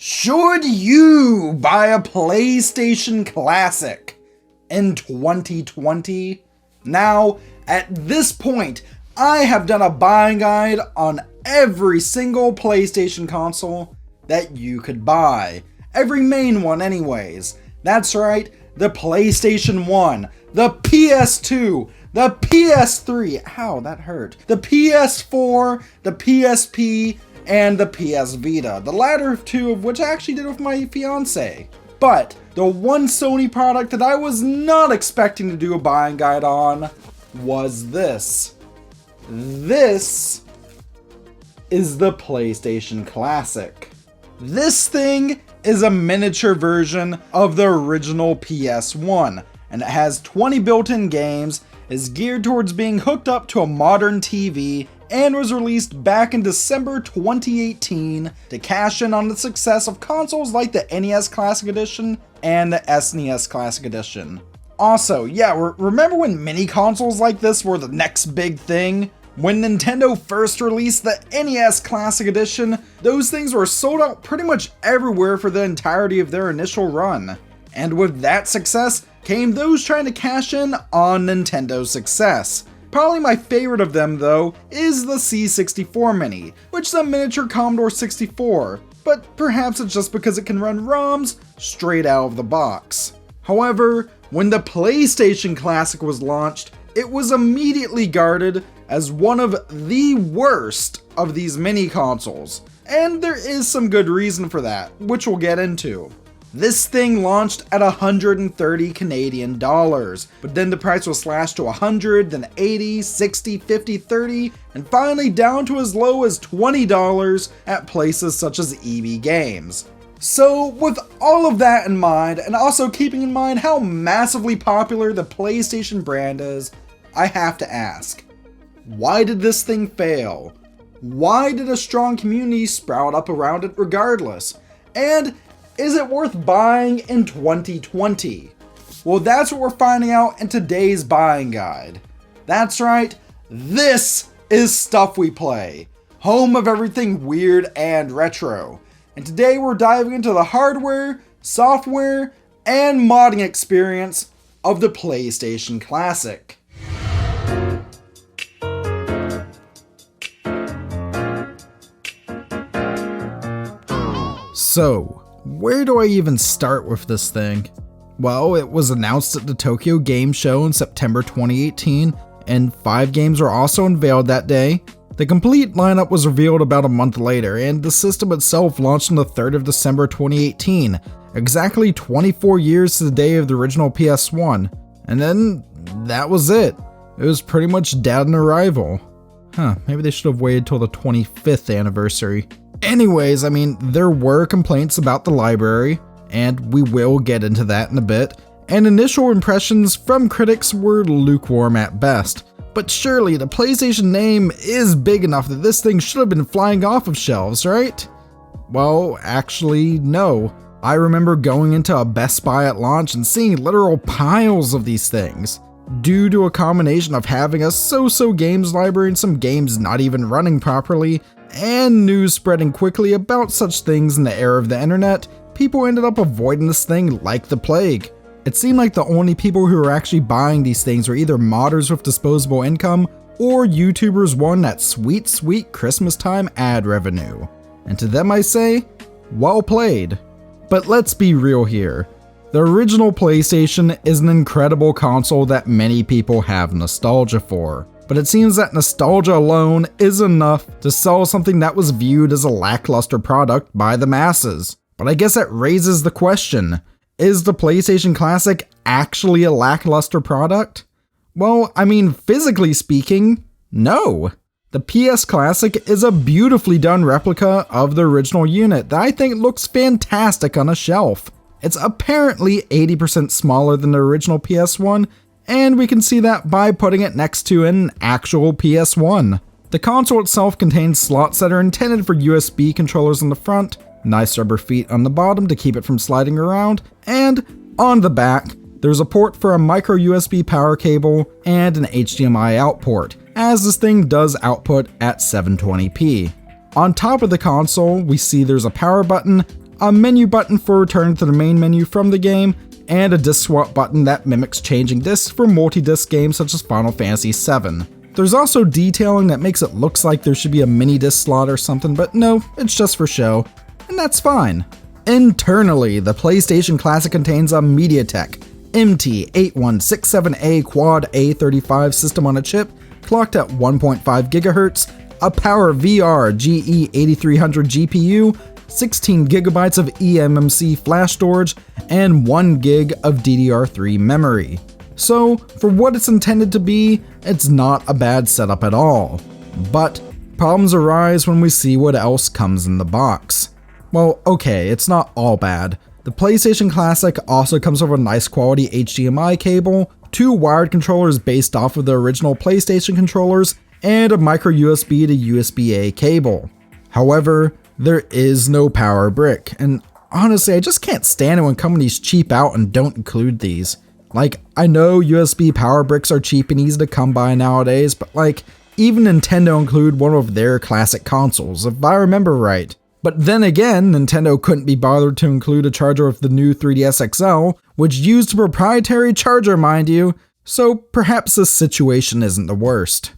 Should you buy a PlayStation Classic in 2020? Now, at this point, I have done a buying guide on every single PlayStation console that you could buy. Every main one anyways. That's right, the PlayStation 1, the PS2, the PS3, ow, that hurt, the PS4, the PSP, and the PS Vita, the latter two of which I actually did with my fiance. But the one Sony product that I was not expecting to do a buying guide on was this. This is the PlayStation Classic. This thing is a miniature version of the original PS1, and it has 20 built-in games, is geared towards being hooked up to a modern TV, and was released back in December 2018 to cash in on the success of consoles like the NES Classic Edition and the SNES Classic Edition. Also, yeah, remember when mini consoles like this were the next big thing? When Nintendo first released the NES Classic Edition, those things were sold out pretty much everywhere for the entirety of their initial run. And with that success came those trying to cash in on Nintendo's success. Probably my favorite of them, though, is the C64 Mini, which is a miniature Commodore 64, but perhaps it's just because it can run ROMs straight out of the box. However, when the PlayStation Classic was launched, it was immediately guarded as one of the worst of these mini consoles, and there is some good reason for that, which we'll get into. This thing launched at 130 Canadian dollars, but then the price was slashed to 100, then 80, 60, 50, 30, and finally down to as low as $20 at places such as EB Games. So with all of that in mind, and also keeping in mind how massively popular the PlayStation brand is, I have to ask, why did this thing fail? Why did a strong community sprout up around it regardless? And is it worth buying in 2020? Well, that's what we're finding out in today's buying guide. That's right, this is Stuff We Play, home of everything weird and retro. And today we're diving into the hardware, software, and modding experience of the PlayStation Classic. So, where do I even start with this thing? Well, it was announced at the Tokyo Game Show in September 2018, and 5 games were also unveiled that day. The complete lineup was revealed about a month later, and the system itself launched on the 3rd of December 2018, exactly 24 years to the day of the original PS1. And then, that was it. It was pretty much dead on arrival. Maybe they should have waited till the 25th anniversary. Anyways, I mean, there were complaints about the library, and we will get into that in a bit, and initial impressions from critics were lukewarm at best. But surely the PlayStation name is big enough that this thing should have been flying off of shelves, right? Well, actually, no. I remember going into a Best Buy at launch and seeing literal piles of these things, due to a combination of having a so-so games library and some games not even running properly, and news spreading quickly about such things in the era of the internet. People ended up avoiding this thing like the plague. It seemed like the only people who were actually buying these things were either modders with disposable income, or YouTubers wanting that sweet, sweet Christmas time ad revenue. And to them I say, well played. But let's be real here. The original PlayStation is an incredible console that many people have nostalgia for. But it seems that nostalgia alone is enough to sell something that was viewed as a lackluster product by the masses. But I guess that raises the question, is the PlayStation Classic actually a lackluster product? Well, I mean, physically speaking, no. The PS Classic is a beautifully done replica of the original unit that I think looks fantastic on a shelf. It's apparently 80% smaller than the original PS1, and we can see that by putting it next to an actual PS1. The console itself contains slots that are intended for USB controllers on the front, nice rubber feet on the bottom to keep it from sliding around, and on the back, there's a port for a micro USB power cable and an HDMI out port, as this thing does output at 720p. On top of the console, we see there's a power button, a menu button for returning to the main menu from the game, and a disc swap button that mimics changing discs for multi-disc games such as Final Fantasy VII. There's also detailing that makes it look like there should be a mini disc slot or something, but no, it's just for show, and that's fine. Internally, the PlayStation Classic contains a MediaTek MT8167A Quad A35 system on a chip, clocked at 1.5 GHz, a PowerVR GE8300 GPU, 16 GB of eMMC flash storage, and 1 GB of DDR3 memory. So, for what it's intended to be, it's not a bad setup at all. But problems arise when we see what else comes in the box. Well, okay, it's not all bad. The PlayStation Classic also comes with a nice quality HDMI cable, 2 wired controllers based off of the original PlayStation controllers, and a micro USB to USB-A cable. However, there is no power brick, and honestly, I just can't stand it when companies cheap out and don't include these. Like, I know USB power bricks are cheap and easy to come by nowadays, but like, even Nintendo include one of their classic consoles, if I remember right. But then again, Nintendo couldn't be bothered to include a charger with the new 3DS XL, which used a proprietary charger, mind you, so perhaps this situation isn't the worst.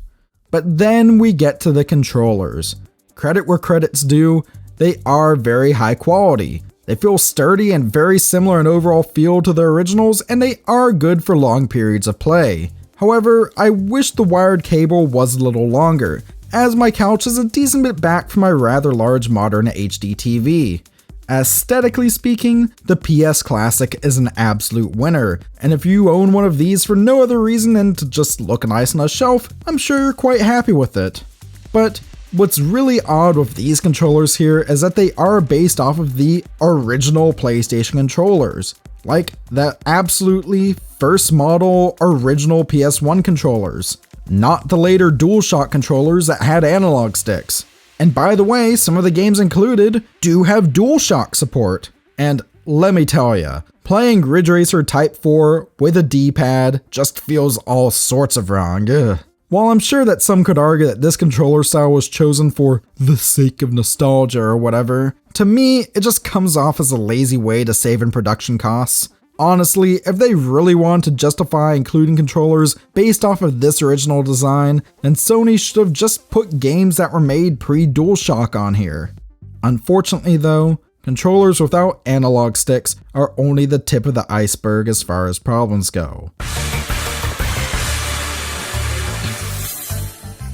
But then we get to the controllers. Credit where credit's due, they are very high quality. They feel sturdy and very similar in overall feel to the originals, and they are good for long periods of play. However, I wish the wired cable was a little longer, as my couch is a decent bit back from my rather large modern HD TV. Aesthetically speaking, the PS Classic is an absolute winner, and if you own one of these for no other reason than to just look nice on a shelf, I'm sure you're quite happy with it. But what's really odd with these controllers here is that they are based off of the original PlayStation controllers, like the absolutely first model original PS1 controllers, not the later DualShock controllers that had analog sticks. And by the way, some of the games included do have DualShock support. And let me tell ya, playing Ridge Racer Type 4 with a D-pad just feels all sorts of wrong. Ugh. While I'm sure that some could argue that this controller style was chosen for the sake of nostalgia or whatever, to me, it just comes off as a lazy way to save in production costs. Honestly, if they really want to justify including controllers based off of this original design, then Sony should have just put games that were made pre-DualShock on here. Unfortunately though, controllers without analog sticks are only the tip of the iceberg as far as problems go.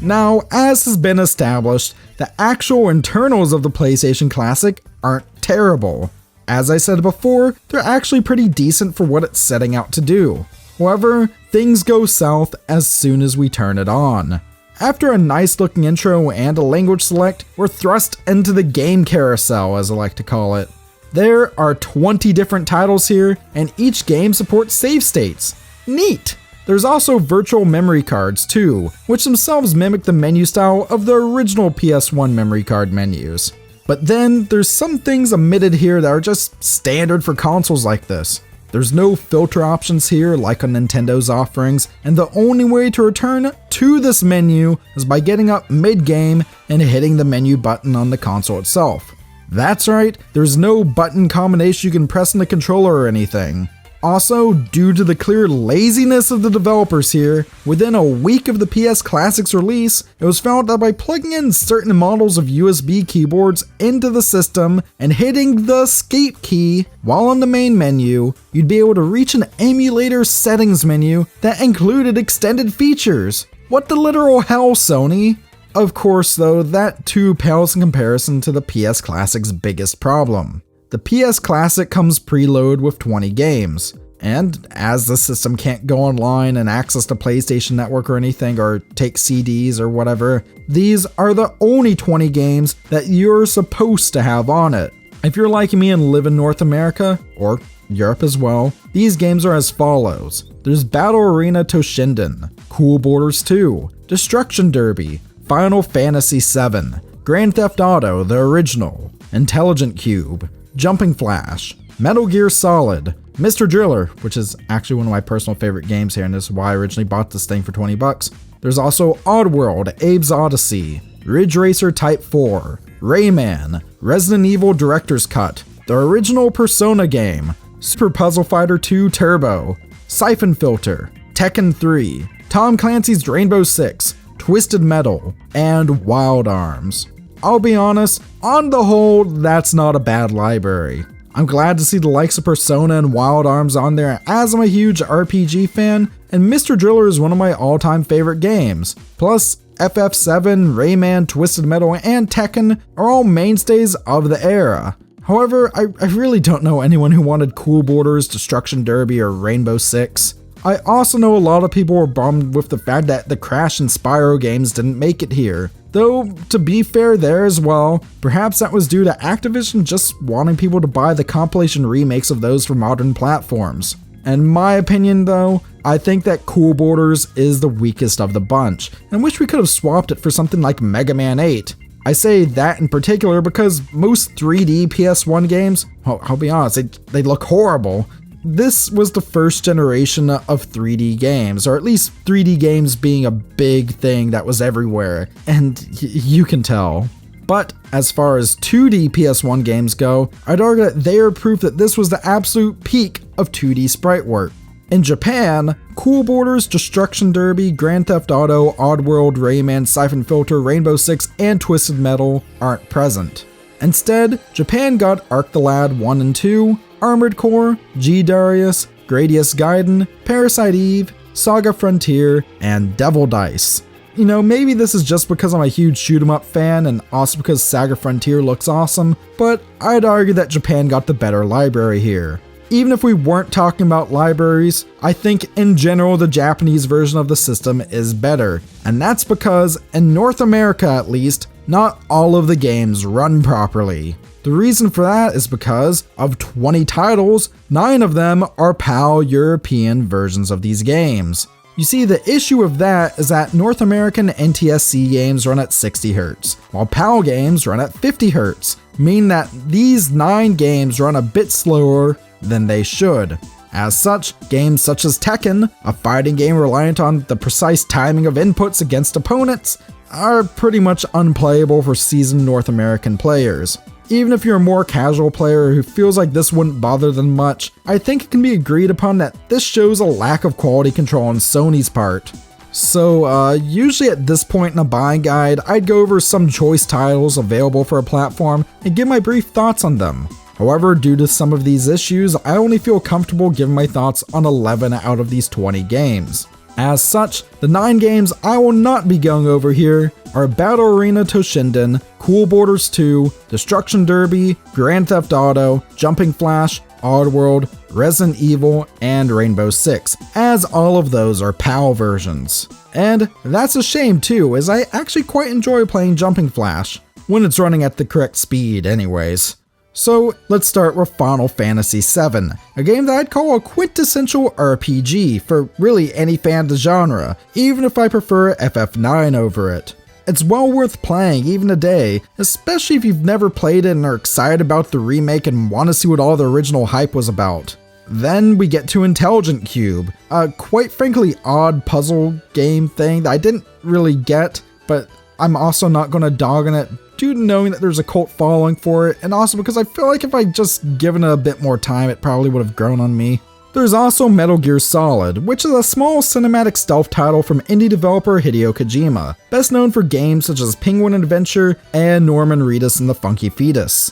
Now, as has been established, the actual internals of the PlayStation Classic aren't terrible. As I said before, they're actually pretty decent for what it's setting out to do. However, things go south as soon as we turn it on. After a nice looking intro and a language select, we're thrust into the game carousel, as I like to call it. There are 20 different titles here, and each game supports save states. Neat! There's also virtual memory cards too, which themselves mimic the menu style of the original PS1 memory card menus. But then, there's some things omitted here that are just standard for consoles like this. There's no filter options here like on Nintendo's offerings, and the only way to return to this menu is by getting up mid-game and hitting the menu button on the console itself. That's right, there's no button combination you can press on the controller or anything. Also, due to the clear laziness of the developers here, within a week of the PS Classic's release, it was found that by plugging in certain models of USB keyboards into the system and hitting the escape key while on the main menu, you'd be able to reach an emulator settings menu that included extended features. What the literal hell, Sony? Of course though, that too pales in comparison to the PS Classic's biggest problem. The PS Classic comes preloaded with 20 games, and as the system can't go online and access the PlayStation Network or anything, or take CDs or whatever, these are the only 20 games that you're supposed to have on it. If you're like me and live in North America, or Europe as well, these games are as follows. There's Battle Arena Toshinden, Cool Borders 2, Destruction Derby, Final Fantasy VII, Grand Theft Auto, the original, Intelligent Cube, Jumping Flash, Metal Gear Solid, Mr. Driller, which is actually one of my personal favorite games here, and this is why I originally bought this thing for 20 bucks. There's also Oddworld, Abe's Odyssey, Ridge Racer Type 4, Rayman, Resident Evil Director's Cut, the original Persona game, Super Puzzle Fighter 2 Turbo, Siphon Filter, Tekken 3, Tom Clancy's Rainbow Six, Twisted Metal, and Wild Arms. I'll be honest, on the whole, that's not a bad library. I'm glad to see the likes of Persona and Wild Arms on there, as I'm a huge RPG fan, and Mr. Driller is one of my all-time favorite games. Plus, FF7, Rayman, Twisted Metal, and Tekken are all mainstays of the era. However, I really don't know anyone who wanted Cool Borders, Destruction Derby, or Rainbow Six. I also know a lot of people were bummed with the fact that the Crash and Spyro games didn't make it here. Though, to be fair there as well, perhaps that was due to Activision just wanting people to buy the compilation remakes of those for modern platforms. In my opinion though, I think that Cool Borders is the weakest of the bunch, and wish we could have swapped it for something like Mega Man 8. I say that in particular because most 3D PS1 games, I'll be honest, they look horrible. This was the first generation of 3D games, or at least 3D games being a big thing that was everywhere, and you can tell. But as far as 2D PS1 games go, I'd argue that they are proof that this was the absolute peak of 2D sprite work. In Japan, Cool Borders, Destruction Derby, Grand Theft Auto, Oddworld, Rayman, Siphon Filter, Rainbow Six, and Twisted Metal aren't present. Instead, Japan got Arc the Lad 1 and 2, Armored Core, G Darius, Gradius Gaiden, Parasite Eve, Saga Frontier, and Devil Dice. You know, maybe this is just because I'm a huge shoot-'em-up fan and also because Saga Frontier looks awesome, but I'd argue that Japan got the better library here. Even if we weren't talking about libraries, I think in general the Japanese version of the system is better, and that's because, in North America at least, not all of the games run properly. The reason for that is because, of 20 titles, 9 of them are PAL European versions of these games. You see, the issue with that is that North American NTSC games run at 60Hz, while PAL games run at 50Hz, meaning that these 9 games run a bit slower than they should. As such, games such as Tekken, a fighting game reliant on the precise timing of inputs against opponents, are pretty much unplayable for seasoned North American players. Even if you're a more casual player who feels like this wouldn't bother them much, I think it can be agreed upon that this shows a lack of quality control on Sony's part. So, usually at this point in a buying guide, I'd go over some choice titles available for a platform and give my brief thoughts on them. However, due to some of these issues, I only feel comfortable giving my thoughts on 11 out of these 20 games. As such, the 9 games I will not be going over here are Battle Arena Toshinden, Cool Borders 2, Destruction Derby, Grand Theft Auto, Jumping Flash, Oddworld, Resident Evil, and Rainbow Six, as all of those are PAL versions. And that's a shame too, as I actually quite enjoy playing Jumping Flash, when it's running at the correct speed anyways. So let's start with Final Fantasy VII, a game that I'd call a quintessential RPG for really any fan of the genre, even if I prefer FF9 over it. It's well worth playing even today, especially if you've never played it and are excited about the remake and want to see what all the original hype was about. Then we get to Intelligent Cube, a quite frankly odd puzzle game thing that I didn't really get, but I'm also not going to dog on it due to knowing that there's a cult following for it, and also because I feel like if I'd just given it a bit more time, it probably would have grown on me. There's also Metal Gear Solid, which is a small cinematic stealth title from indie developer Hideo Kojima, best known for games such as Penguin Adventure and Norman Reedus and the Funky Fetus.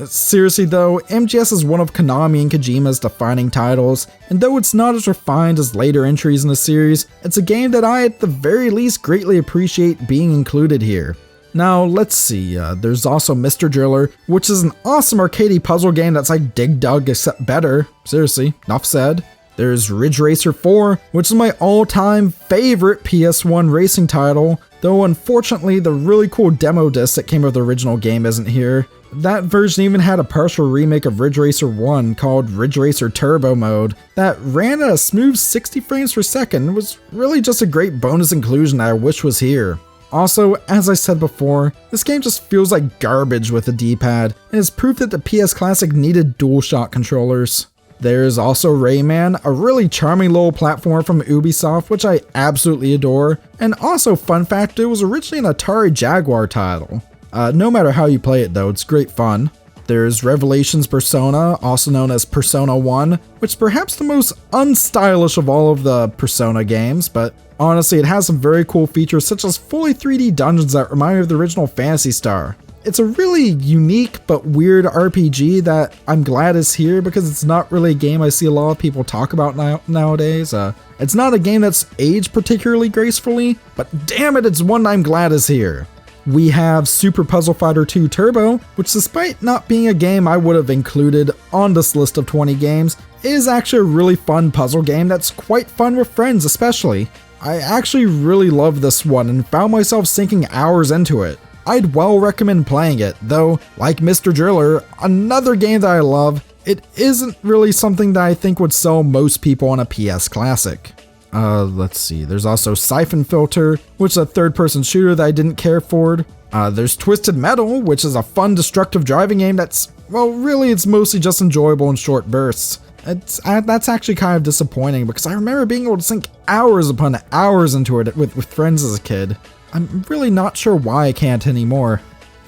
Seriously though, MGS is one of Konami and Kojima's defining titles, and though it's not as refined as later entries in the series, it's a game that I at the very least greatly appreciate being included here. Now, let's see, there's also Mr. Driller, which is an awesome arcadey puzzle game that's like Dig Dug except better. Seriously, enough said. There's Ridge Racer 4, which is my all-time favorite PS1 racing title, though unfortunately the really cool demo disc that came with the original game isn't here. That version even had a partial remake of Ridge Racer 1 called Ridge Racer Turbo Mode that ran at a smooth 60 frames per second and was really just a great bonus inclusion that I wish was here. Also, as I said before, this game just feels like garbage with the D-pad, and is proof that the PS Classic needed DualShock controllers. There's also Rayman, a really charming little platformer from Ubisoft which I absolutely adore, and also fun fact, it was originally an Atari Jaguar title. No matter how you play it though, it's great fun. There's Revelations Persona, also known as Persona 1, which is perhaps the most unstylish of all of the Persona games, but honestly it has some very cool features such as fully 3D dungeons that remind me of the original Phantasy Star. It's a really unique but weird RPG that I'm glad is here because it's not really a game I see a lot of people talk about nowadays. It's not a game that's aged particularly gracefully, but damn it, it's one I'm glad is here. We have Super Puzzle Fighter 2 Turbo, which despite not being a game I would have included on this list of 20 games, is actually a really fun puzzle game that's quite fun with friends especially. I actually really love this one and found myself sinking hours into it. I'd well recommend playing it, though, like Mr. Driller, another game that I love, it isn't really something that I think would sell most people on a PS Classic. Let's see, there's also Siphon Filter, which is a third-person shooter that I didn't care for. There's Twisted Metal, which is a fun destructive driving game that's, well, really it's mostly just enjoyable in short bursts. That's actually kind of disappointing because I remember being able to sink hours upon hours into it with friends as a kid. I'm really not sure why I can't anymore.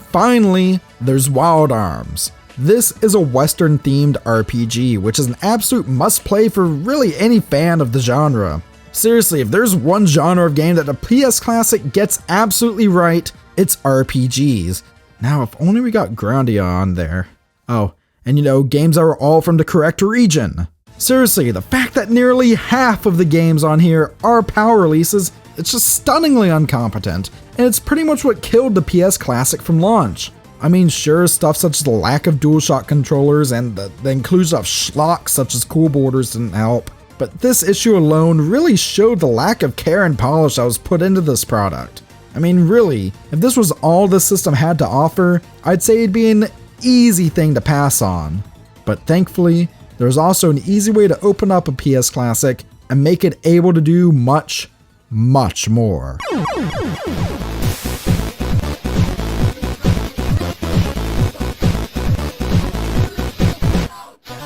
Finally, there's Wild Arms. This is a Western-themed RPG, which is an absolute must-play for really any fan of the genre. Seriously, if there's one genre of game that the PS Classic gets absolutely right, it's RPGs. Now, if only we got Grandia on there. Oh, and you know, games are all from the correct region. Seriously, the fact that nearly half of the games on here are PAL releases, it's just stunningly incompetent, and it's pretty much what killed the PS Classic from launch. I mean, sure, stuff such as the lack of DualShock controllers and the inclusion of schlock such as cool borders didn't help, but this issue alone really showed the lack of care and polish that was put into this product. I mean, really, if this was all the system had to offer, I'd say it'd be an easy thing to pass on. But thankfully, there's also an easy way to open up a PS Classic and make it able to do much, much more.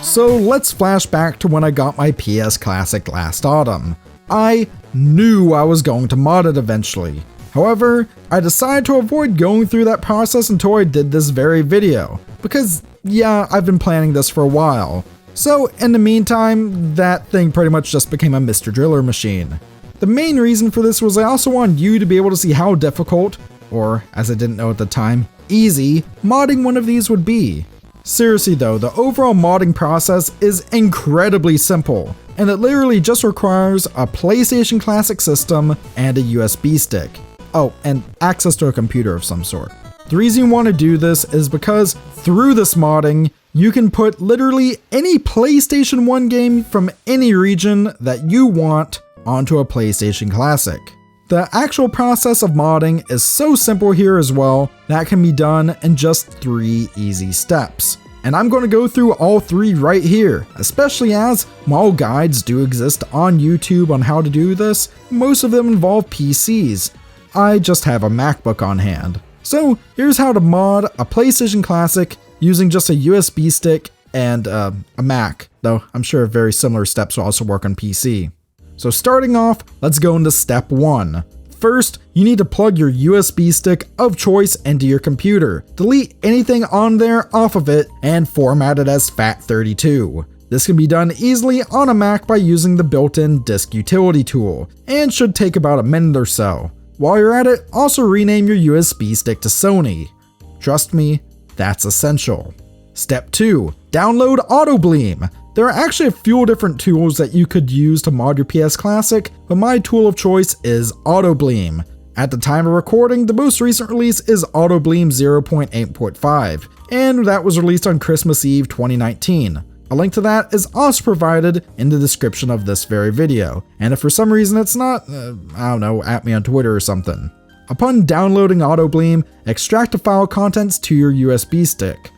So let's flash back to when I got my PS Classic last autumn. I knew I was going to mod it eventually. However, I decided to avoid going through that process until I did this very video, because yeah, I've been planning this for a while. So in the meantime, that thing pretty much just became a Mr. Driller machine. The main reason for this was I also wanted you to be able to see how difficult, or as I didn't know at the time, easy, modding one of these would be. Seriously though, the overall modding process is incredibly simple, and it literally just requires a PlayStation Classic system and a USB stick. Oh, and access to a computer of some sort. The reason you want to do this is because through this modding, you can put literally any PlayStation 1 game from any region that you want onto a PlayStation Classic. The actual process of modding is so simple here as well that can be done in just 3 easy steps. And I'm going to go through all 3 right here, especially as while guides do exist on YouTube on how to do this, most of them involve PCs. I just have a MacBook on hand. So here's how to mod a PlayStation Classic using just a USB stick and a Mac, though I'm sure very similar steps will also work on PC. So starting off, let's go into step 1. First, you need to plug your USB stick of choice into your computer. Delete anything on there off of it and format it as FAT32. This can be done easily on a Mac by using the built-in disk utility tool, and should take about a minute or so. While you're at it, also rename your USB stick to Sony. Trust me, that's essential. Step 2. Download Autobleem. There are actually a few different tools that you could use to mod your PS Classic, but my tool of choice is Autobleem. At the time of recording, the most recent release is Autobleem 0.8.5, and that was released on Christmas Eve 2019. A link to that is also provided in the description of this very video, and if for some reason it's not, I don't know, at me on Twitter or something. Upon downloading Autobleem, extract the file contents to your USB stick.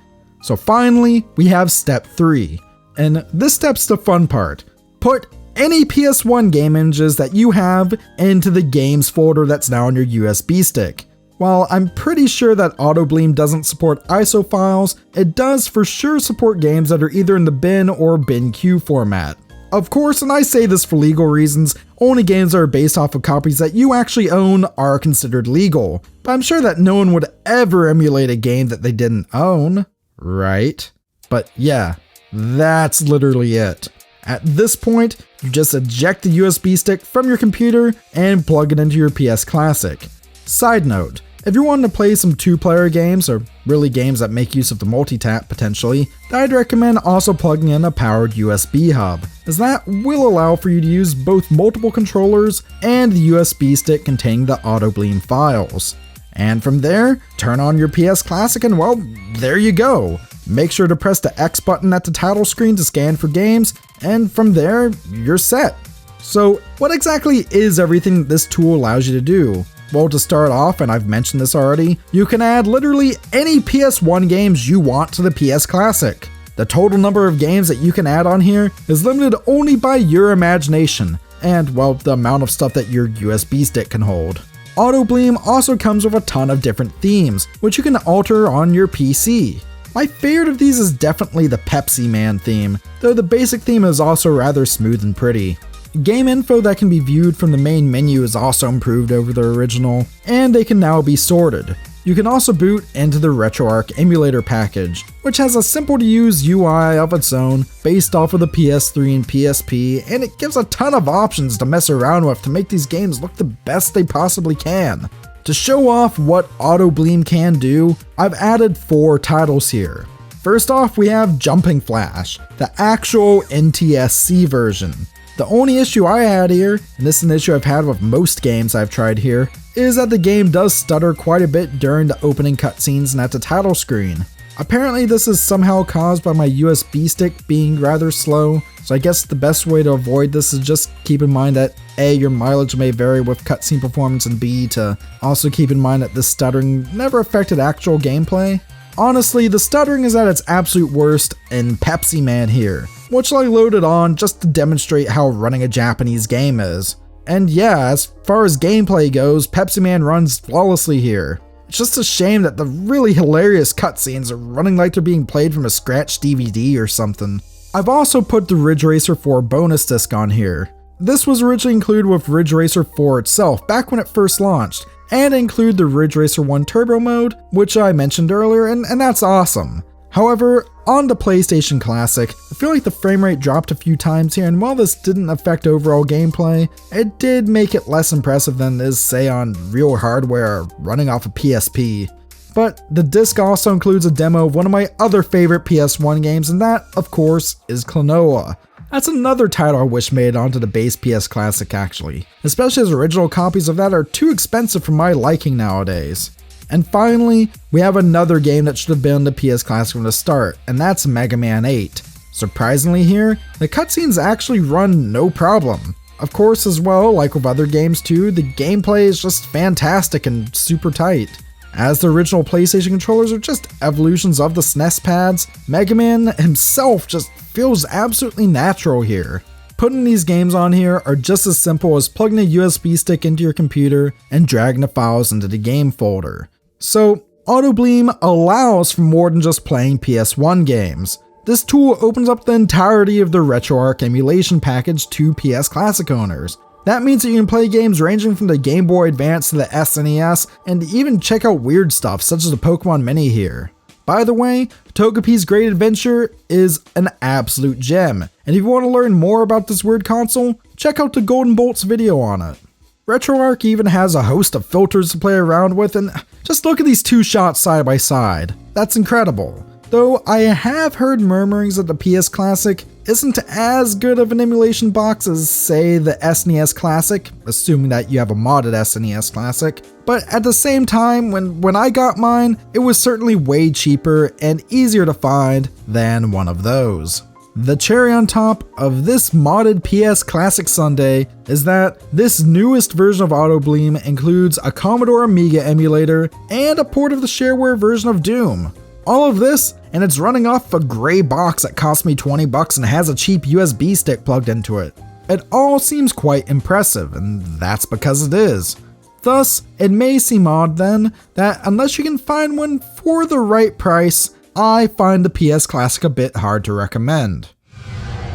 So finally, we have step 3. And this step's the fun part. Put any PS1 game images that you have into the games folder that's now on your USB stick. While I'm pretty sure that Autobleem doesn't support ISO files, it does for sure support games that are either in the bin or bin.q format. Of course, and I say this for legal reasons, only games that are based off of copies that you actually own are considered legal, but I'm sure that no one would ever emulate a game that they didn't own, right? But yeah, that's literally it. At this point, you just eject the USB stick from your computer and plug it into your PS Classic. Side note, if you're wanting to play some 2-player games, or really games that make use of the multi-tap potentially, I'd recommend also plugging in a powered USB hub, as that will allow for you to use both multiple controllers and the USB stick containing the Autobleem files. And from there, turn on your PS Classic and well, there you go. Make sure to press the X button at the title screen to scan for games, and from there, you're set. So what exactly is everything this tool allows you to do? Well, to start off, and I've mentioned this already, you can add literally any PS1 games you want to the PS Classic. The total number of games that you can add on here is limited only by your imagination, and well, the amount of stuff that your USB stick can hold. Autobleem also comes with a ton of different themes, which you can alter on your PC. My favorite of these is definitely the Pepsi Man theme, though the basic theme is also rather smooth and pretty. Game info that can be viewed from the main menu is also improved over the original, and they can now be sorted. You can also boot into the RetroArch emulator package, which has a simple to use UI of its own based off of the PS3 and PSP, and it gives a ton of options to mess around with to make these games look the best they possibly can. To show off what Autobleem can do, I've added 4 titles here. First off, we have Jumping Flash, the actual NTSC version. The only issue I had here, and this is an issue I've had with most games I've tried here, is that the game does stutter quite a bit during the opening cutscenes and at the title screen. Apparently this is somehow caused by my USB stick being rather slow, so I guess the best way to avoid this is just keep in mind that A, your mileage may vary with cutscene performance, and B, to also keep in mind that this stuttering never affected actual gameplay. Honestly, the stuttering is at its absolute worst in Pepsi Man here, which I loaded on just to demonstrate how running a Japanese game is. And yeah, as far as gameplay goes, Pepsi Man runs flawlessly here. It's just a shame that the really hilarious cutscenes are running like they're being played from a scratched DVD or something. I've also put the Ridge Racer 4 bonus disc on here. This was originally included with Ridge Racer 4 itself back when it first launched, and include the Ridge Racer 1 Turbo mode, which I mentioned earlier, and that's awesome. However, on the PlayStation Classic, I feel like the frame rate dropped a few times here, and while this didn't affect overall gameplay, it did make it less impressive than it is, say, on real hardware running off a PSP. But the disc also includes a demo of one of my other favorite PS1 games, and that, of course, is Klonoa. That's another title I wish made it onto the base PS Classic actually, especially as original copies of that are too expensive for my liking nowadays. And finally, we have another game that should have been on the PS Classic from the start, and that's Mega Man 8. Surprisingly here, the cutscenes actually run no problem. Of course, as well, like with other games too, the gameplay is just fantastic and super tight. As the original PlayStation controllers are just evolutions of the SNES pads, Mega Man himself just feels absolutely natural here. Putting these games on here are just as simple as plugging a USB stick into your computer and dragging the files into the game folder. So, Autobleem allows for more than just playing PS1 games. This tool opens up the entirety of the RetroArch emulation package to PS Classic owners. That means that you can play games ranging from the Game Boy Advance to the SNES, and even check out weird stuff such as the Pokémon Mini here. By the way, Togepi's Great Adventure is an absolute gem, and if you want to learn more about this weird console, check out the Golden Bolts video on it. RetroArch even has a host of filters to play around with, and just look at these two shots side by side. That's incredible. Though I have heard murmurings that the PS Classic isn't as good of an emulation box as, say, the SNES Classic, assuming that you have a modded SNES Classic. But at the same time, when I got mine, it was certainly way cheaper and easier to find than one of those. The cherry on top of this modded PS Classic sundae is that this newest version of Autobleem includes a Commodore Amiga emulator and a port of the shareware version of Doom. All of this, and it's running off a gray box that cost me $20 and has a cheap USB stick plugged into it. It all seems quite impressive, and that's because it is. Thus, it may seem odd then, that unless you can find one for the right price, I find the PS Classic a bit hard to recommend.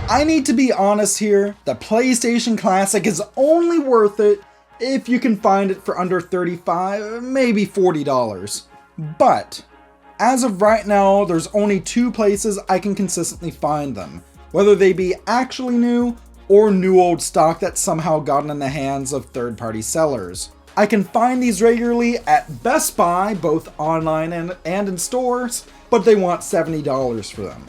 I need to be honest here, the PlayStation Classic is only worth it if you can find it for under $35, maybe $40. But as of right now, there's only 2 places I can consistently find them, whether they be actually new or new old stock that's somehow gotten in the hands of third-party sellers. I can find these regularly at Best Buy, both online and in stores, but they want $70 for them.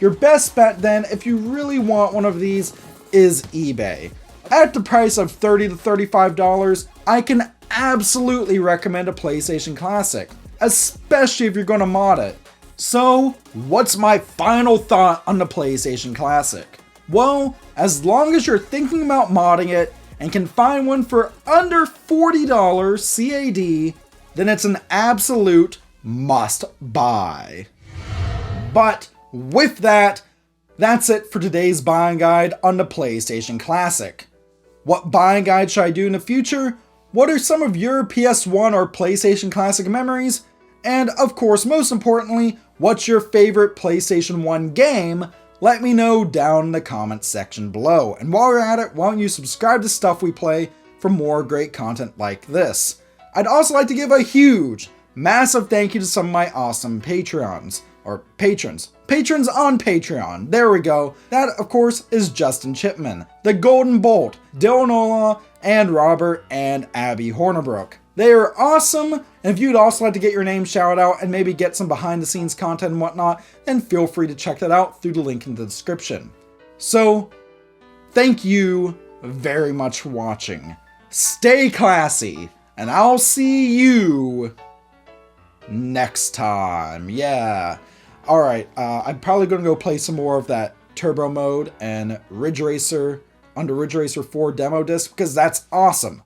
Your best bet then, if you really want one of these, is eBay. At the price of $30 to $35, I can absolutely recommend a PlayStation Classic, especially if you're going to mod it. So, what's my final thought on the PlayStation Classic? Well, as long as you're thinking about modding it and can find one for under $40 CAD, then it's an absolute must buy. But with that, that's it for today's buying guide on the PlayStation Classic. What buying guide should I do in the future? What are some of your PS1 or PlayStation Classic memories? And of course, most importantly, what's your favorite PlayStation 1 game? Let me know down in the comments section below. And while you're at it, why don't you subscribe to Stuff We Play for more great content like this. I'd also like to give a huge, massive thank you to some of my awesome patrons on Patreon. There we go. That, of course, is Justin Chipman, The Golden Bolt, Dylan Ola, and Robert and Abby Hornibrook. They are awesome, and if you'd also like to get your name shouted out and maybe get some behind the scenes content and whatnot, then feel free to check that out through the link in the description. So, thank you very much for watching. Stay classy, and I'll see you next time. Yeah. Alright, I'm probably going to go play some more of that Turbo mode and Ridge Racer under Ridge Racer 4 demo disc because that's awesome.